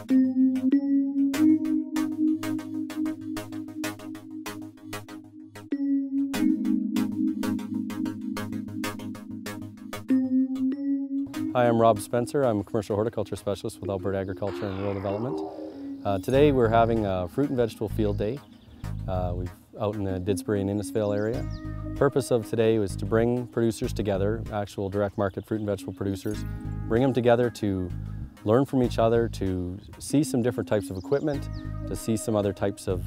Hi, I'm Rob Spencer. I'm a commercial horticulture specialist with Alberta Agriculture and Rural Development. Today we're having a fruit and vegetable field day. We're out in the Didsbury and Innisfail area. The purpose of today was to bring producers together, actual direct market fruit and vegetable producers, bring them together to learn from each other, to see some different types of equipment, to see some other types of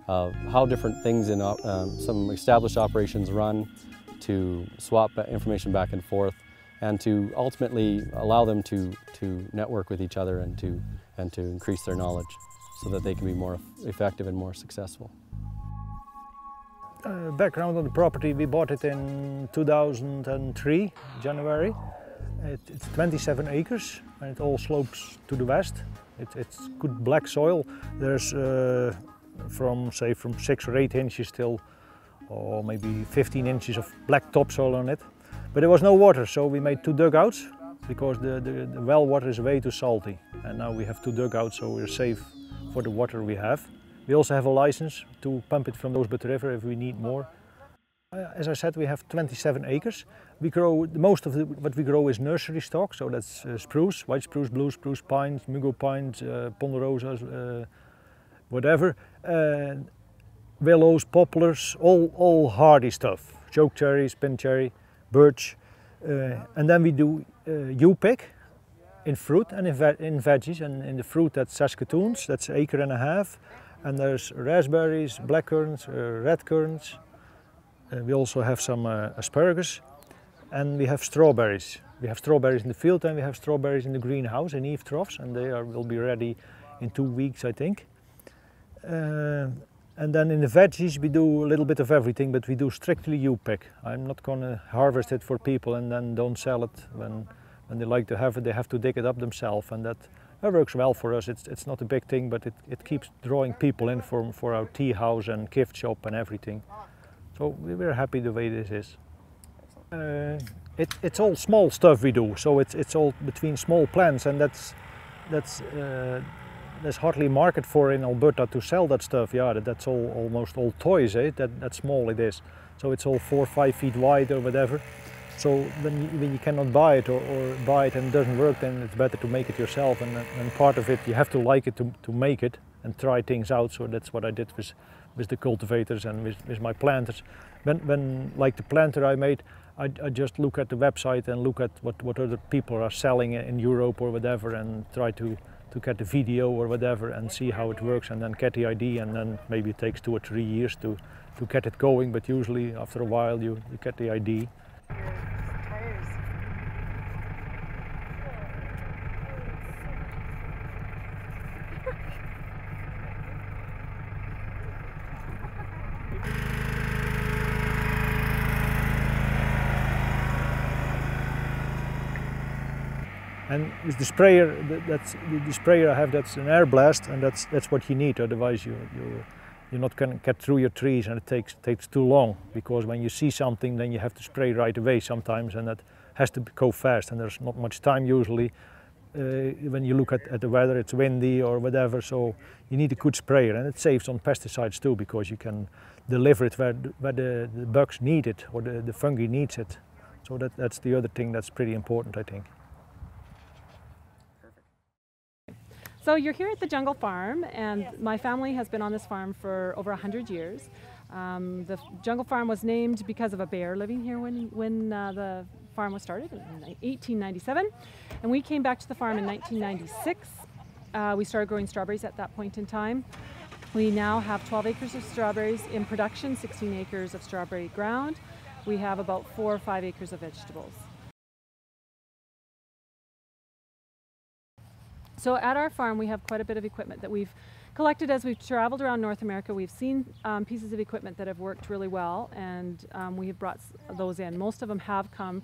how different things in some established operations run, to swap information back and forth, and to ultimately allow them to network with each other and to increase their knowledge so that they can be more effective and more successful. Background on the property, we bought it in 2003, January. It's 27 acres and it all slopes to the west. It's good black soil. There's from 6 or 8 inches till maybe 15 inches of black topsoil on it. But there was no water, so we made 2 dugouts because the well water is way too salty. And now we have 2 dugouts, so we're safe for the water we have. We also have a license to pump it from the Alberta River if we need more. As I said, we have 27 acres. We grow, most of what we grow is nursery stock, so that's spruce, white spruce, blue spruce, pines, mugo pines, ponderosas, whatever. Willows, poplars, all hardy stuff. Choke cherry, spin cherry, birch, and then we do U-pick in fruit and in veggies. And in the fruit, that's Saskatoons, that's 1.5 acres, and there's raspberries, blackcurrants, red currants. We also have some asparagus, and we have strawberries. We have strawberries in the field and we have strawberries in the greenhouse in eave troughs, and they will be ready in 2 weeks, I think. And then in the veggies we do a little bit of everything, but we do strictly U-pick. I'm not going to harvest it for people and then don't sell it. When they like to have it, they have to dig it up themselves, and that works well for us. It's not a big thing, but it keeps drawing people in for our tea house and gift shop and everything. So we're happy the way this is. It's all small stuff we do, so it's all between small plants, and there's hardly a market for in Alberta to sell that stuff. Yeah, that's almost all toys, eh? That small it is. So it's all 4 or 5 feet wide or whatever. So when you cannot buy it or buy it and it doesn't work, then it's better to make it yourself. And part of it, you have to like it to make it and try things out. So that's what I did with the cultivators and with my planters. When like the planter I made, I just look at the website and look at what other people are selling in Europe or whatever, and try to get the video or whatever and see how it works, and then get the idea, and then maybe it takes 2 or 3 years to get it going, but usually after a while you get the idea. And with the sprayer, the sprayer I have, that's an air blast, and that's what you need. Otherwise, you're not going to get through your trees, and it takes too long. Because when you see something, then you have to spray right away sometimes, and that has to go fast. And there's not much time usually. When you look at the weather, it's windy or whatever. So you need a good sprayer, and it saves on pesticides too, because you can deliver it where the bugs need it or the fungi needs it. So that's the other thing that's pretty important, I think. So you're here at the Jungle Farm, and my family has been on this farm for over 100 years. The Jungle Farm was named because of a bear living here when the farm was started in 1897, and we came back to the farm in 1996. We started growing strawberries at that point in time. We now have 12 acres of strawberries in production, 16 acres of strawberry ground. We have about 4 or 5 acres of vegetables. So at our farm we have quite a bit of equipment that we've collected as we've traveled around North America. We've seen pieces of equipment that have worked really well, and we have brought those in. Most of them have come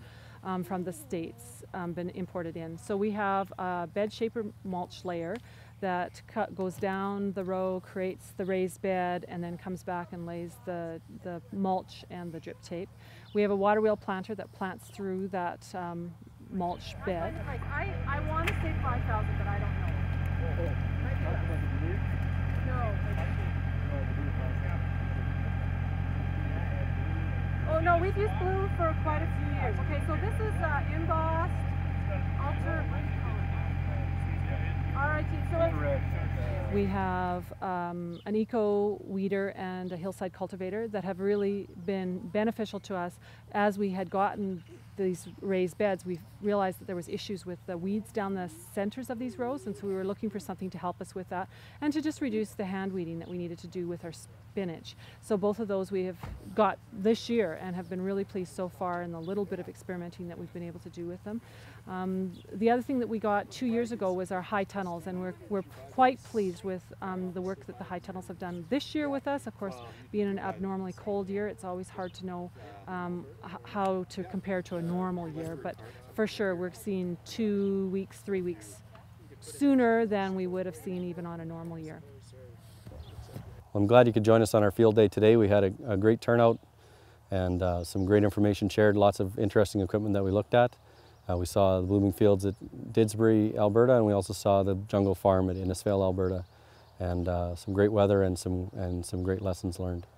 from the States, been imported in. So we have a bed shaper mulch layer that goes down the row, creates the raised bed, and then comes back and lays the mulch and the drip tape. We have a water wheel planter that plants through that mulch bed. I want to say 5,000, but I don't know. no, we've used blue for quite a few years. Okay, so this is embossed, we have an eco weeder and a hillside cultivator that have really been beneficial to us. As we had gotten these raised beds, we realized that there was issues with the weeds down the centers of these rows, and so we were looking for something to help us with that and to just reduce the hand weeding that we needed to do with our spinach. So both of those we have got this year and have been really pleased so far in the little bit of experimenting that we've been able to do with them. The other thing that we got 2 years ago was our high tunnels, and we're quite pleased with the work that the high tunnels have done this year with us. Of course, being an abnormally cold year, it's always hard to know how to compare to a normal year, but for sure we're seeing 2 weeks, 3 weeks sooner than we would have seen even on a normal year. Well, I'm glad you could join us on our field day today. We had a great turnout and some great information shared, lots of interesting equipment that we looked at. We saw the blooming fields at Didsbury, Alberta, and we also saw the jungle farm at Innisfail, Alberta, and some great weather and some great lessons learned.